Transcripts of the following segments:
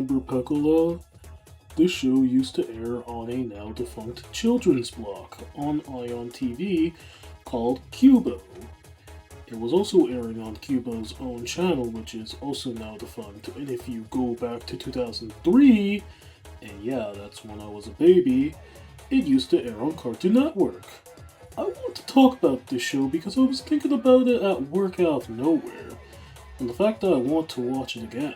remember Pecola? This show used to air on a now defunct children's block on Ion TV called Qubo. It was also airing on Qubo's own channel, which is also now defunct. And if you go back to 2003, and yeah, that's when I was a baby, it used to air on Cartoon Network. I want to talk about this show because I was thinking about it at work out of nowhere, and the fact that I want to watch it again.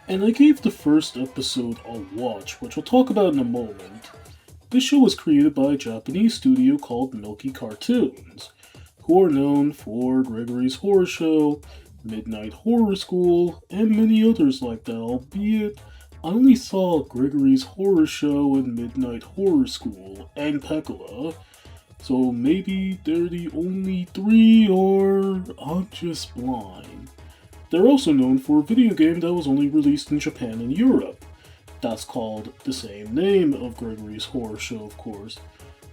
And I gave the first episode a watch, which we'll talk about in a moment. This show was created by a Japanese studio called Milky Cartoons, who are known for Gregory's Horror Show, Midnight Horror School, and many others like that, albeit I only saw Gregory's Horror Show and Midnight Horror School and Pecola, so maybe they're the only three, or I'm just blind. They're also known for a video game that was only released in Japan and Europe. That's called the same name of Gregory's Horror Show, of course.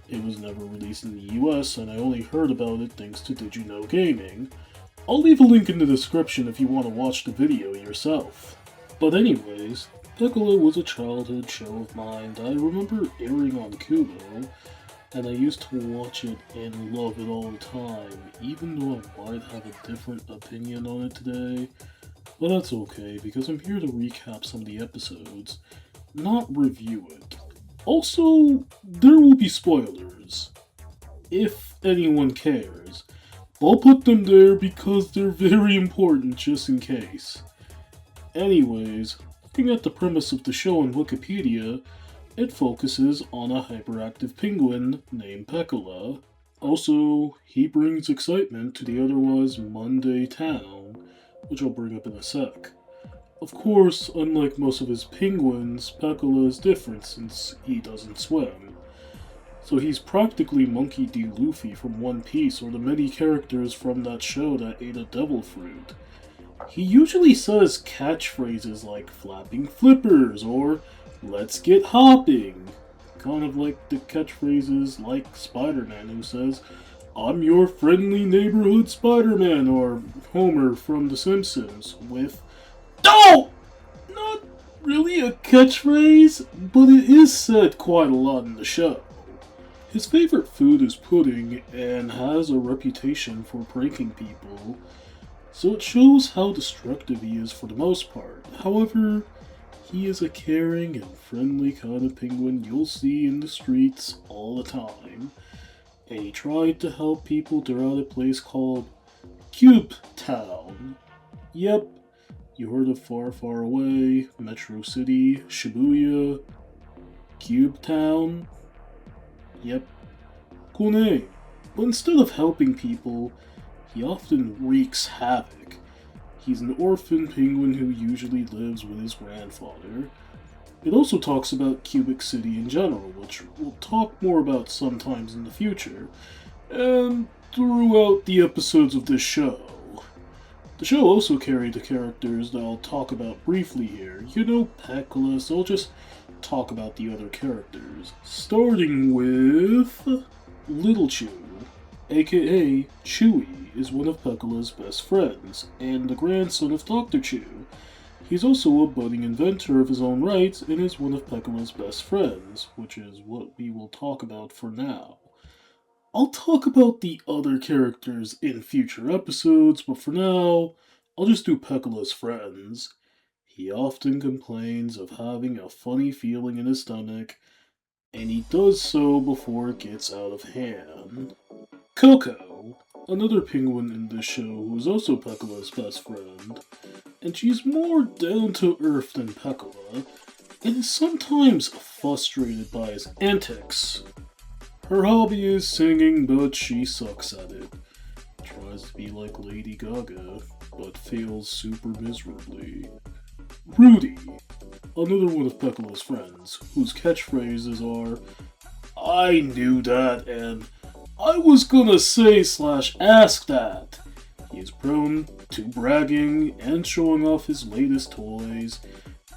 It was never released in the US, and I only heard about it thanks to Did You Know Gaming. I'll leave a link in the description if you want to watch the video yourself. But anyways, Pecola was a childhood show of mine that I remember airing on Qubo, and I used to watch it and love it all the time, even though I might have a different opinion on it today. But that's okay, because I'm here to recap some of the episodes, not review it. Also, there will be spoilers, if anyone cares. I'll put them there because they're very important just in case. Anyways, looking at the premise of the show on Wikipedia, it focuses on a hyperactive penguin named Pecola. Also, he brings excitement to the otherwise Monday town, which I'll bring up in a sec. Of course, unlike most of his penguins, Pecola is different since he doesn't swim. So he's practically Monkey D. Luffy from One Piece, or the many characters from that show that ate a devil fruit. He usually says catchphrases like flapping flippers or let's get hopping. Kind of like the catchphrases like Spider-Man, who says, I'm your friendly neighborhood Spider-Man, or Homer from The Simpsons with, "No!" Not really a catchphrase, but it is said quite a lot in the show. His favorite food is pudding and has a reputation for pranking people, so it shows how destructive he is for the most part. However, he is a caring and friendly kind of penguin you'll see in the streets all the time, and he tried to help people throughout a place called Cube Town. Yep, you heard of Far Far Away, Metro City, Shibuya, Cube Town. Yep, cool name. But instead of helping people, he often wreaks havoc. He's an orphan penguin who usually lives with his grandfather. It also talks about Cubic City in general, which we'll talk more about sometimes in the future, and throughout the episodes of this show. The show also carried the characters that I'll talk about briefly here. You know Pecola, so I'll just talk about the other characters. Starting with Little Chew, aka Chewy, is one of Pecola's best friends, and the grandson of Dr. Chew. He's also a budding inventor of his own right, and is one of Pecola's best friends, which is what we will talk about for now. I'll talk about the other characters in future episodes, but for now, I'll just do Pecola's friends. He often complains of having a funny feeling in his stomach, and he does so before it gets out of hand. Coco, another penguin in this show who is also Pecola's best friend, and she's more down-to-earth than Pecola, and is sometimes frustrated by his antics. Her hobby is singing, but she sucks at it. Tries to be like Lady Gaga, but fails super miserably. Rudy, another one of Pecola's friends, whose catchphrases are, I knew that, and I was gonna say/ask that. He is prone to bragging and showing off his latest toys,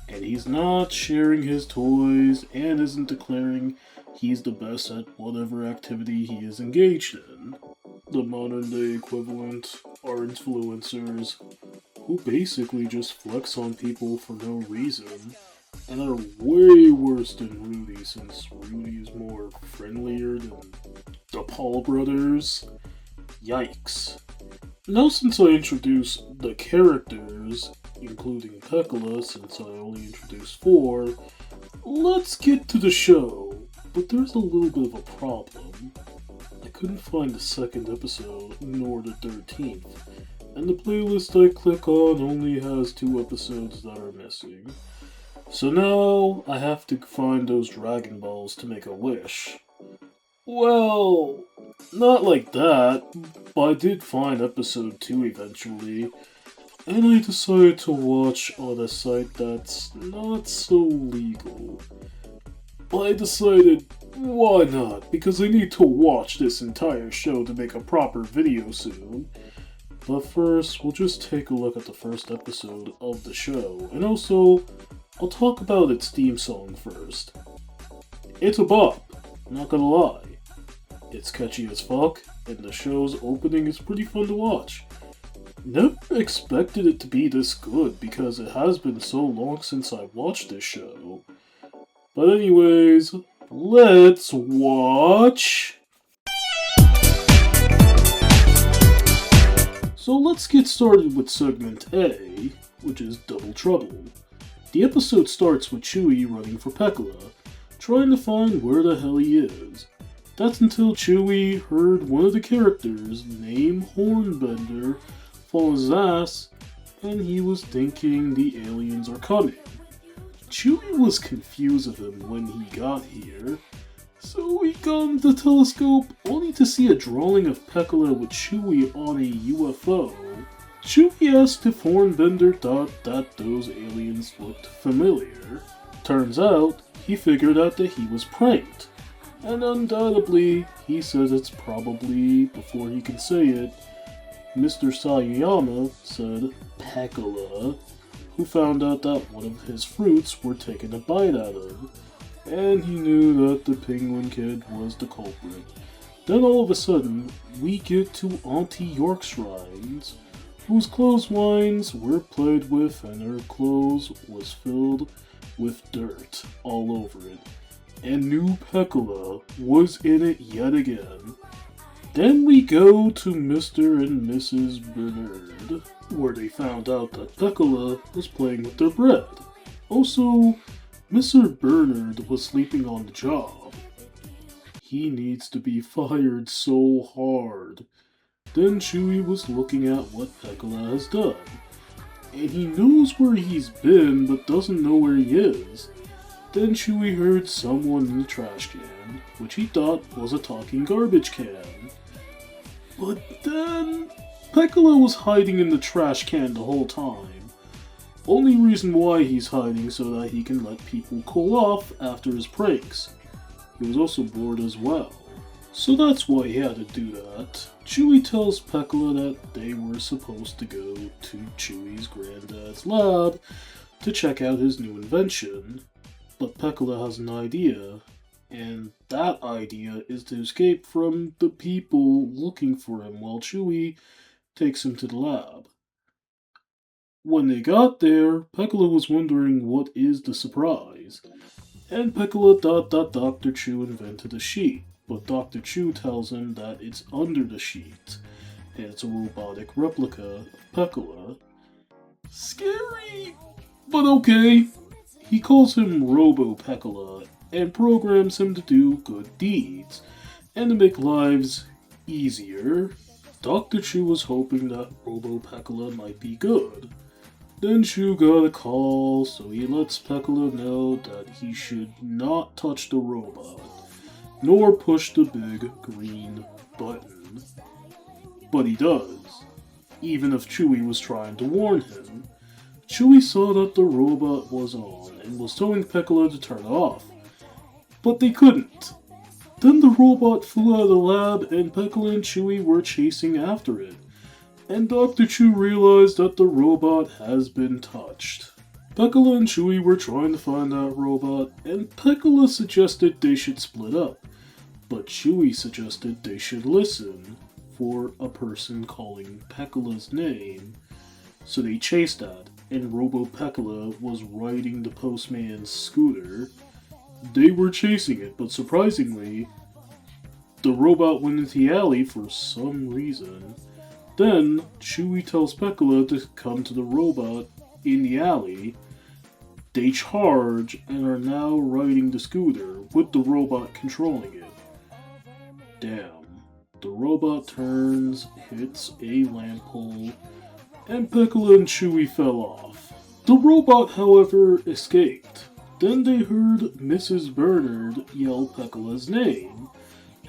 and he's not sharing his toys and isn't declaring he's the best at whatever activity he is engaged in. The modern day equivalent are influencers who basically just flex on people for no reason and are way worse than Rudy, since Rudy is more friendlier than the Paul brothers. Yikes. Now, since I introduced the characters, including Pecola, since I only introduced 4, let's get to the show. But there's a little bit of a problem. I couldn't find the second episode, nor the 13th, and the playlist I click on only has 2 episodes that are missing. So now I have to find those Dragon Balls to make a wish. Well, not like that, but I did find episode 2 eventually, and I decided to watch on a site that's not so legal. But I decided, why not? Because I need to watch this entire show to make a proper video soon. But first, we'll just take a look at the first episode of the show, and also, I'll talk about its theme song first. It's a bop, not gonna lie. It's catchy as fuck, and the show's opening is pretty fun to watch. Never expected it to be this good because it has been so long since I watched this show. But anyways, let's watch! So let's get started with segment A, which is Double Trouble. The episode starts with Chewie running for Pecola, trying to find where the hell he is. That's until Chewie heard one of the characters, named Hornbender, fall his ass, and he was thinking the aliens are coming. Chewie was confused of him when he got here, so he got the telescope only to see a drawing of Pecola with Chewie on a UFO. Chewie asked if Hornbender thought that those aliens looked familiar. Turns out, he figured out that he was pranked. And undoubtedly, he says it's probably, before he can say it, Mr. Sayama said Pecola, who found out that one of his fruits were taken a bite out of, and he knew that the penguin kid was the culprit. Then all of a sudden, we get to Auntie York's shrines, whose clotheslines were played with and her clothes was filled with dirt all over it. And new Pecola was in it yet again. Then we go to Mr. and Mrs. Bernard, where they found out that Pecola was playing with their bread. Also, Mr. Bernard was sleeping on the job. He needs to be fired so hard. Then Chewie was looking at what Pecola has done. And he knows where he's been, but doesn't know where he is. Then Chewie heard someone in the trash can, which he thought was a talking garbage can. But then, Pecola was hiding in the trash can the whole time. Only reason why he's hiding so that he can let people cool off after his pranks. He was also bored as well. So that's why he had to do that. Chewie tells Pecola that they were supposed to go to Chewie's granddad's lab to check out his new invention. But Pecola has an idea, and that idea is to escape from the people looking for him while Chewie takes him to the lab. When they got there, Pecola was wondering what is the surprise, and Pecola thought that Dr. Chu invented a sheet, but Dr. Chu tells him that it's under the sheet, and it's a robotic replica of Pecola. Scary, but okay. He calls him Robo Pecola and programs him to do good deeds and to make lives easier. Dr. Chu was hoping that Robo Pecola might be good. Then Chu got a call, so he lets Pecola know that he should not touch the robot, nor push the big green button. But he does, even if Chewie was trying to warn him. Chewie saw that the robot was on and was telling Pecola to turn it off, but they couldn't. Then the robot flew out of the lab and Pecola and Chewie were chasing after it, and Dr. Chu realized that the robot has been touched. Pecola and Chewie were trying to find that robot, and Pecola suggested they should split up, but Chewie suggested they should listen for a person calling Pecola's name, so they chased that. and Robo Pecola was riding the postman's scooter. They were chasing it, but surprisingly, the robot went into the alley for some reason. Then, Chewie tells Pecola to come to the robot in the alley. They charge and are now riding the scooter with the robot controlling it. Damn. The robot turns, hits a lamp pole, and Pecola and Chewie fell off. The robot, however, escaped. Then they heard Mrs. Bernard yell Pecola's name,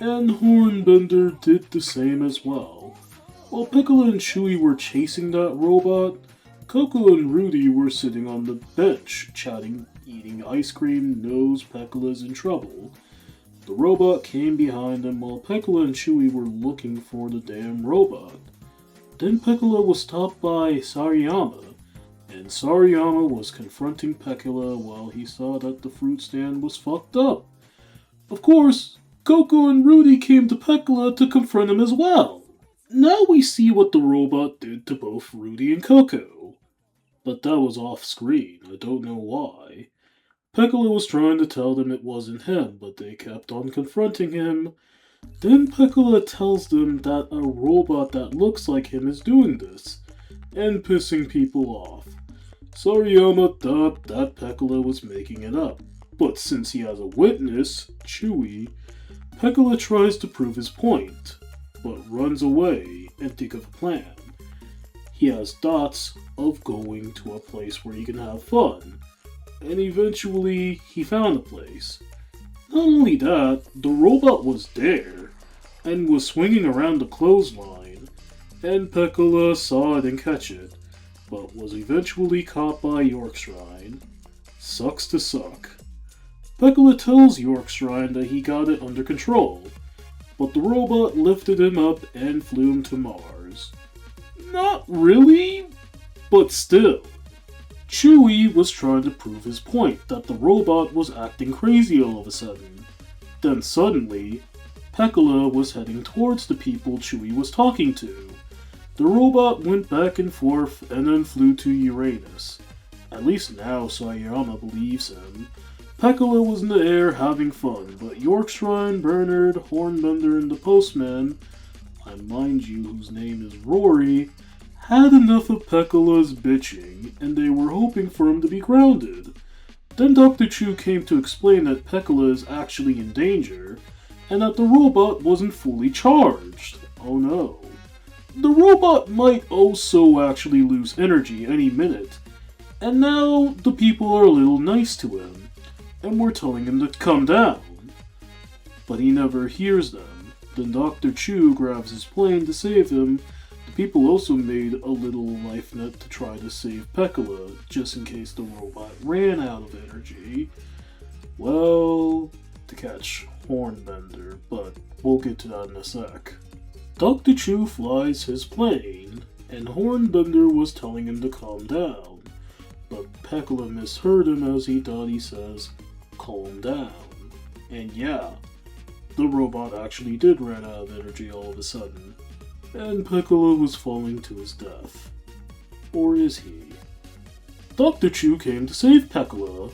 and Hornbender did the same as well. While Pecola and Chewie were chasing that robot, Coco and Rudy were sitting on the bench, chatting, eating ice cream, knows Pecola's in trouble. The robot came behind them while Pecola and Chewie were looking for the damn robot. Then Pecola was stopped by Sariyama, and Sariyama was confronting Pecola while he saw that the fruit stand was fucked up. Of course, Coco and Rudy came to Pecola to confront him as well. Now we see what the robot did to both Rudy and Coco. But that was off screen, I don't know why. Pecola was trying to tell them it wasn't him, but they kept on confronting him. Then Pecola tells them that a robot that looks like him is doing this, and pissing people off. Sariyama thought that Pecola was making it up, but since he has a witness, Chewie, Pecola tries to prove his point, but runs away and think of a plan. He has thoughts of going to a place where he can have fun, and eventually he found a place. Not only that, the robot was there, and was swinging around the clothesline, and Pecola saw it and catch it, but was eventually caught by Yorkshrine. Sucks to suck. Pecola tells Yorkshrine that he got it under control, but the robot lifted him up and flew him to Mars. Not really, but still. Chewie was trying to prove his point that the robot was acting crazy all of a sudden. Then suddenly, Pecola was heading towards the people Chewie was talking to. The robot went back and forth and then flew to Uranus. At least now Sariyama believes him. Pecola was in the air having fun, but Yorkshrine, Bernard, Hornbender, and the postman, I mind you whose name is Rory, had enough of Pecola's bitching, and they were hoping for him to be grounded. Then Dr. Chu came to explain that Pecola is actually in danger, and that the robot wasn't fully charged. Oh no. The robot might also actually lose energy any minute, and now the people are a little nice to him, and we're telling him to come down. But he never hears them. Then Dr. Chu grabs his plane to save him. The people also made a little life net to try to save Pecola, just in case the robot ran out of energy. Well, to catch Hornbender, but we'll get to that in a sec. Dr. Chu flies his plane, and Hornbender was telling him to calm down, but Pecola misheard him as he thought he says, calm down. And yeah, the robot actually did run out of energy all of a sudden, and Pecola was falling to his death. Or is he? Dr. Chu came to save Pecola,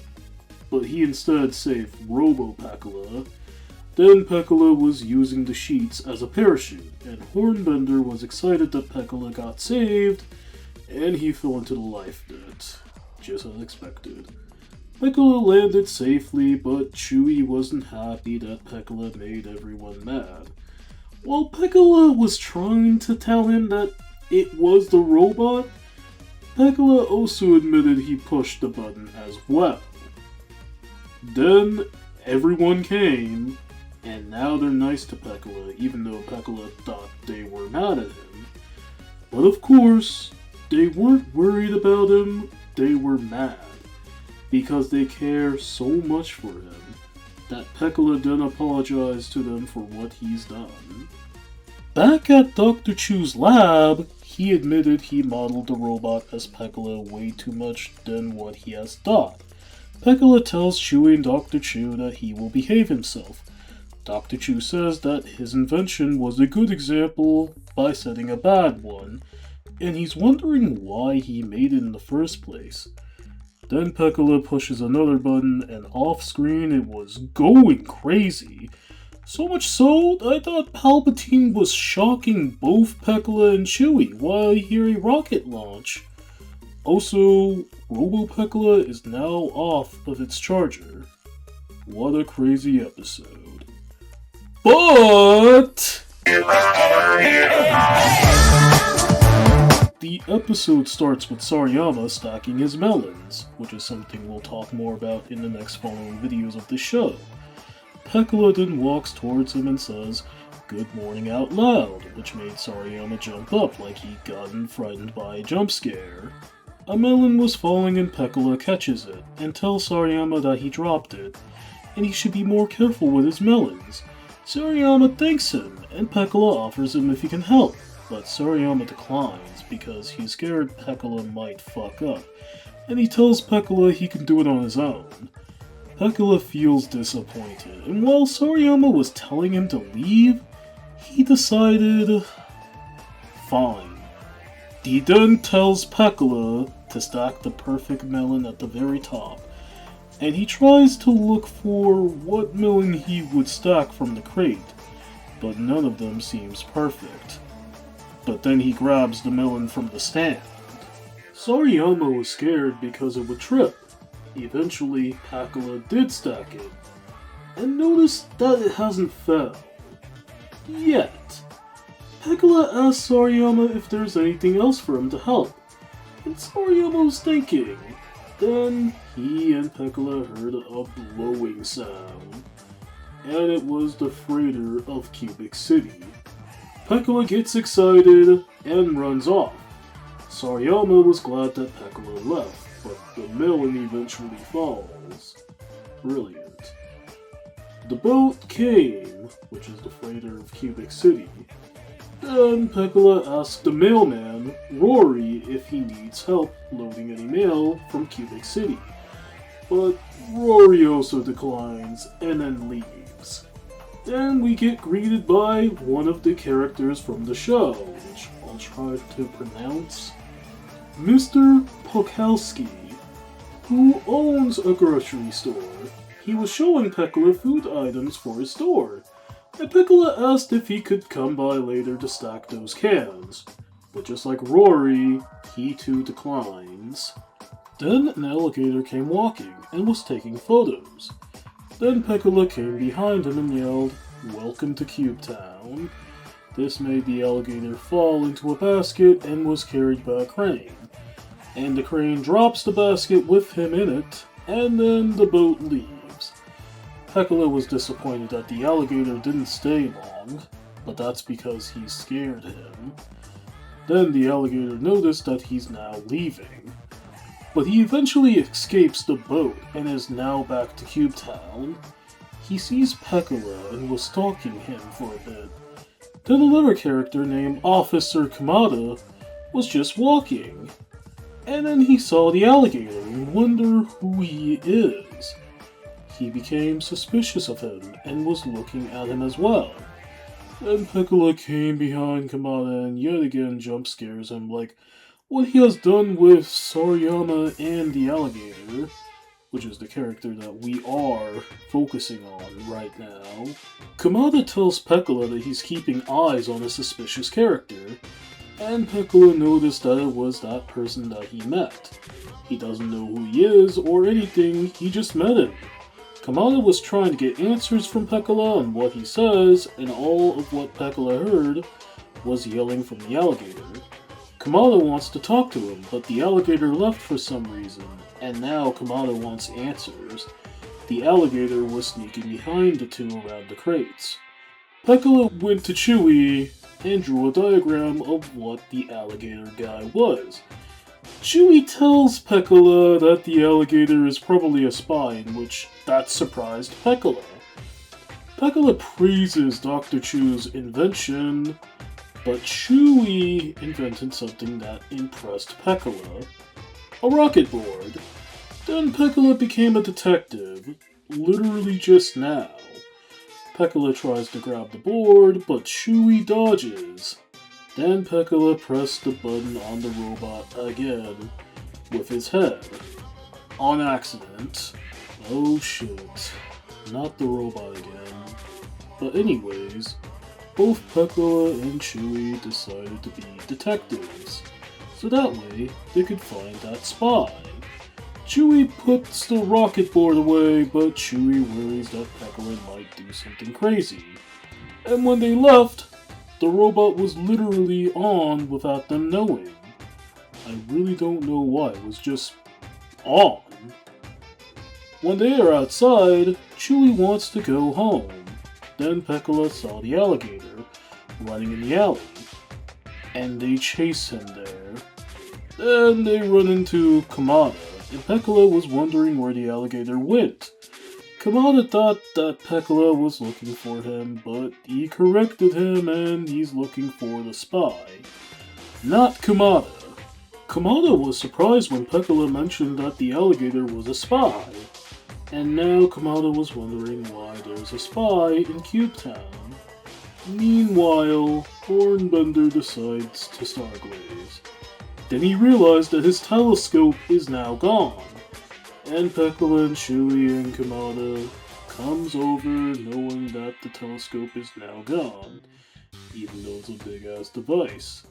but he instead saved Robo Pecola. Then Pecola was using the sheets as a parachute, and Hornbender was excited that Pecola got saved, and he fell into the life net, just as expected. Pecola landed safely, but Chewie wasn't happy that Pecola made everyone mad. While Pecola was trying to tell him that it was the robot, Pecola also admitted he pushed the button as well. Then everyone came, and now they're nice to Pecola, even though Pecola thought they were mad at him. But of course, they weren't worried about him, they were mad, because they care so much for him that Pecola then apologized to them for what he's done. Back at Dr. Chu's lab, he admitted he modeled the robot as Pecola way too much than what he has thought. Pecola tells Chewie and Dr. Chu that he will behave himself. Dr. Chu says that his invention was a good example by setting a bad one, and he's wondering why he made it in the first place. Then Pecola pushes another button, and off-screen it was going crazy. So much so, I thought Palpatine was shocking both Pecola and Chewie while I hear a rocket launch. Also, Robo-Pecola is now off of its charger. What a crazy episode. But the episode starts with Sariyama stacking his melons, which is something we'll talk more about in the next following videos of the show. Pecola then walks towards him and says, "Good morning" out loud, which made Sariyama jump up like he'd gotten frightened by a jump scare. A melon was falling and Pecola catches it, and tells Sariyama that he dropped it, and he should be more careful with his melons. Sariyama thanks him, and Pecola offers him if he can help, but Sariyama declines because he's scared Pecola might fuck up, and he tells Pecola he can do it on his own. Pecola feels disappointed, and while Sariyama was telling him to leave, he decided, fine. He then tells Pecola to stack the perfect melon at the very top, and he tries to look for what melon he would stack from the crate, but none of them seems perfect. But then he grabs the melon from the stand. Sariyama was scared because it would trip. Eventually, Pecola did stack it, and noticed that it hasn't fell. Yet. Pecola asks Sariyama if there's anything else for him to help, and Sariyama was thinking. Then, he and Pecola heard a blowing sound, and it was the freighter of Cubic City. Pecola gets excited and runs off. Sariyama was glad that Pecola left, but the melon eventually falls. Brilliant. The boat came, which is the freighter of Cubic City. Then Pecola asks the mailman, Rory, if he needs help loading any mail from Cubic City. But Rory also declines and then leaves. Then we get greeted by one of the characters from the show, which I'll try to pronounce. Mr. Pokalski, who owns a grocery store. He was showing Pecola food items for his store, and Pecola asked if he could come by later to stack those cans. But just like Rory, he too declines. Then an alligator came walking and was taking photos. Then Pecola came behind him and yelled, "Welcome to Cube Town." This made the alligator fall into a basket and was carried by a crane. And the crane drops the basket with him in it, and then the boat leaves. Pecola was disappointed that the alligator didn't stay long, but that's because he scared him. Then the alligator noticed that he's now leaving. But he eventually escapes the boat and is now back to Cube Town. He sees Pecola and was stalking him for a bit. Then another character named Officer Kamada was just walking. And then he saw the alligator and wondered who he is. He became suspicious of him and was looking at him as well. Then Pecola came behind Kamada and yet again jump scares him like what he has done with Sariyama and the alligator, which is the character that we are focusing on right now. Kamada tells Pecola that he's keeping eyes on a suspicious character, and Pecola noticed that it was that person that he met. He doesn't know who he is or anything, he just met him. Kamada was trying to get answers from Pecola on what he says, and all of what Pecola heard was yelling from the alligator. Kamada wants to talk to him, but the alligator left for some reason, and now Kamada wants answers. The alligator was sneaking behind the two around the crates. Pecola went to Chewie and drew a diagram of what the alligator guy was. Chewie tells Pecola that the alligator is probably a spy, in which that surprised Pecola. Pecola praises Dr. Chu's invention, but Chewie invented something that impressed Pecola. A rocket board. Then Pecola became a detective, literally just now. Pecola tries to grab the board, but Chewie dodges. Then Pecola pressed the button on the robot again with his head. On accident. Oh shit. Not the robot again. But anyways, both Pecola and Chewie decided to be detectives, so that way they could find that spy. Chewie puts the rocket board away, but Chewie worries that Pecola might do something crazy. And when they left, the robot was literally on without them knowing. I really don't know why, it was just on. When they are outside, Chewie wants to go home. Then Pecola saw the alligator running in the alley, and they chase him there. Then they run into Kamada, and Pecola was wondering where the alligator went. Kamada thought that Pecola was looking for him, but he corrected him and he's looking for the spy. Not Kamada. Kamada was surprised when Pecola mentioned that the alligator was a spy. And now Kamada was wondering why there's a spy in Cube Town. Meanwhile, Hornbender decides to stargaze. Then he realized that his telescope is now gone. And Pecola and Chewie and Kamada comes over knowing that the telescope is now gone, even though it's a big-ass device.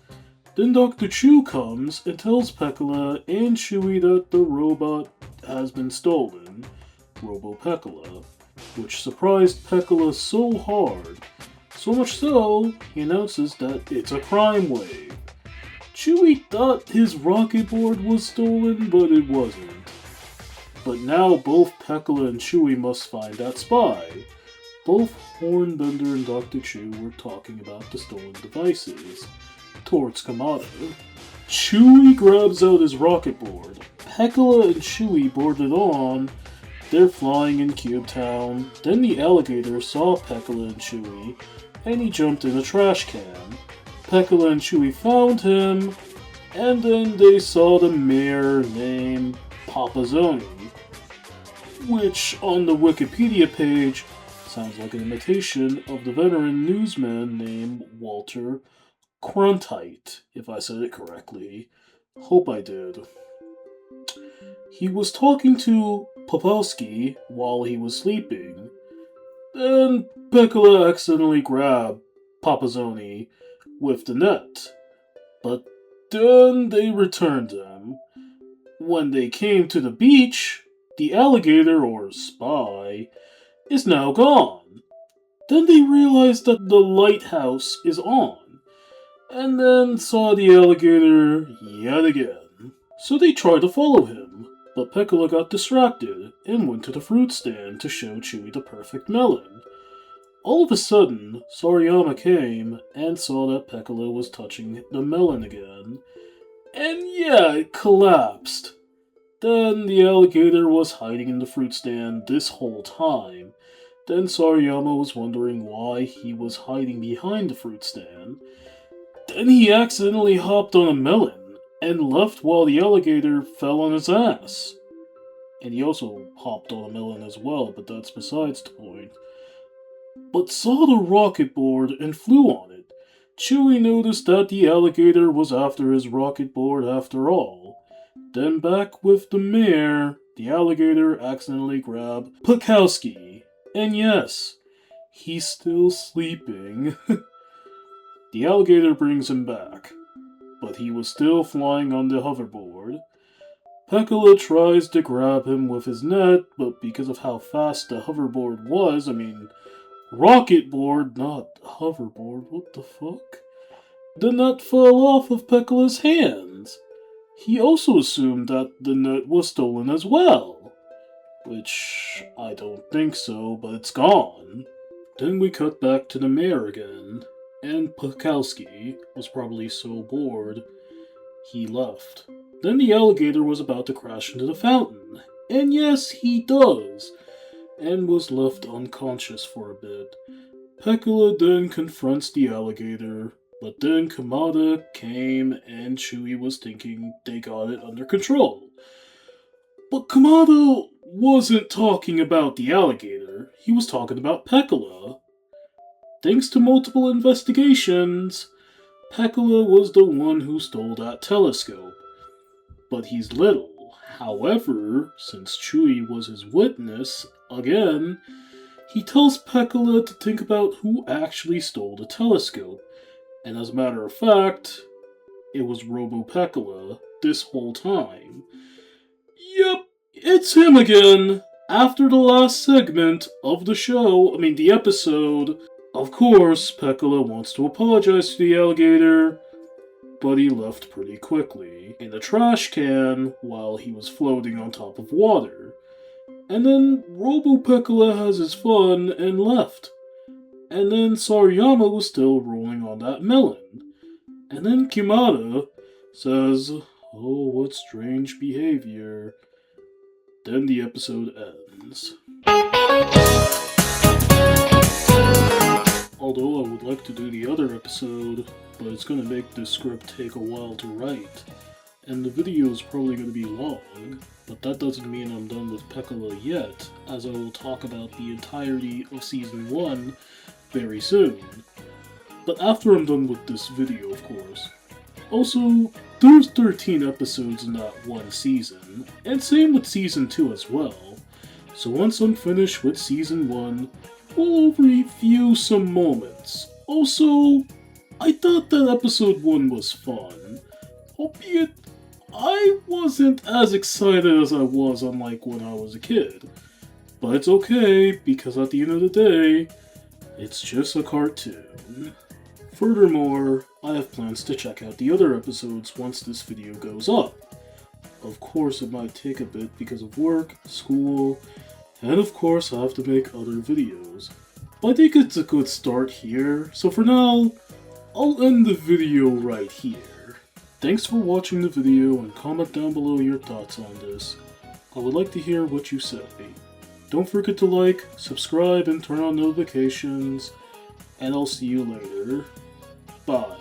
Then Dr. Chu comes and tells Pecola and Chewie that the robot has been stolen, Robo-Pecola, which surprised Pecola so hard. So much so, he announces that it's a crime wave. Chewie thought his rocket board was stolen, but it wasn't. But now both Pecola and Chewie must find that spy. Both Hornbender and Dr. Chu were talking about the stolen devices. Towards Kamada. Chewie grabs out his rocket board. Pecola and Chewie boarded on. They're flying in Cube Town. Then the alligator saw Pecola and Chewie, and he jumped in a trash can. Pecola and Chewie found him, and then they saw the mayor named Papazoni, which on the Wikipedia page sounds like an imitation of the veteran newsman named Walter Cronkite, if I said it correctly. Hope I did. He was talking to Popowski while he was sleeping. Then Pecola accidentally grabbed Papazoni with the net. But then they returned him. When they came to the beach, the alligator, or spy, is now gone. Then they realized that the lighthouse is on, and then saw the alligator yet again. So they tried to follow him, but Pecola got distracted and went to the fruit stand to show Chewie the perfect melon. All of a sudden, Sariyama came and saw that Pecola was touching the melon again. And yeah, it collapsed. Then the alligator was hiding in the fruit stand this whole time. Then Sariyama was wondering why he was hiding behind the fruit stand. Then he accidentally hopped on a melon and left while the alligator fell on his ass. And he also hopped on a melon as well, but that's besides the point. But saw the rocket board and flew on it. Chewie noticed that the alligator was after his rocket board after all. Then back with the mayor, the alligator accidentally grabbed Pekowski. And yes, he's still sleeping. The alligator brings him back, but he was still flying on the hoverboard. Pecola tries to grab him with his net, but because of how fast the hoverboard was, rocket board, not hoverboard, what the fuck? The net fell off of Pecola's hands. He also assumed that the net was stolen as well. Which, I don't think so, but it's gone. Then we cut back to the mayor again, and Pekowski was probably so bored, he left. Then the alligator was about to crash into the fountain, and yes, he does, and was left unconscious for a bit. Pecola then confronts the alligator, but then Kamada came and Chewie was thinking they got it under control. But Kamada wasn't talking about the alligator, he was talking about Pecola. Thanks to multiple investigations, Pecola was the one who stole that telescope. But he's little. However, since Chewie was his witness, again, he tells Pecola to think about who actually stole the telescope. And as a matter of fact, it was Robo Pecola this whole time. Yep, it's him again. After the last segment of the episode, of course, Pecola wants to apologize to the alligator, but he left pretty quickly in a trash can while he was floating on top of water. And then Robo Pecola has his fun and left. And then Sariyama was still rolling on that melon. And then Kimata says, "Oh, what strange behavior." Then the episode ends. Although I would like to do the other episode, but it's going to make this script take a while to write. And the video is probably going to be long, but that doesn't mean I'm done with Pecola yet, as I will talk about the entirety of Season 1 very soon. But after I'm done with this video, of course. Also, there's 13 episodes in that one season, and same with Season 2 as well. So once I'm finished with Season 1, we'll review some moments. Also, I thought that Episode 1 was fun, albeit I wasn't as excited as I was unlike when I was a kid. But it's okay, because at the end of the day, it's just a cartoon. Furthermore, I have plans to check out the other episodes once this video goes up. Of course, it might take a bit because of work, school, and of course I have to make other videos. But I think it's a good start here, so for now, I'll end the video right here. Thanks for watching the video and comment down below your thoughts on this. I would like to hear what you say. Don't forget to like, subscribe, and turn on notifications, and I'll see you later. Bye.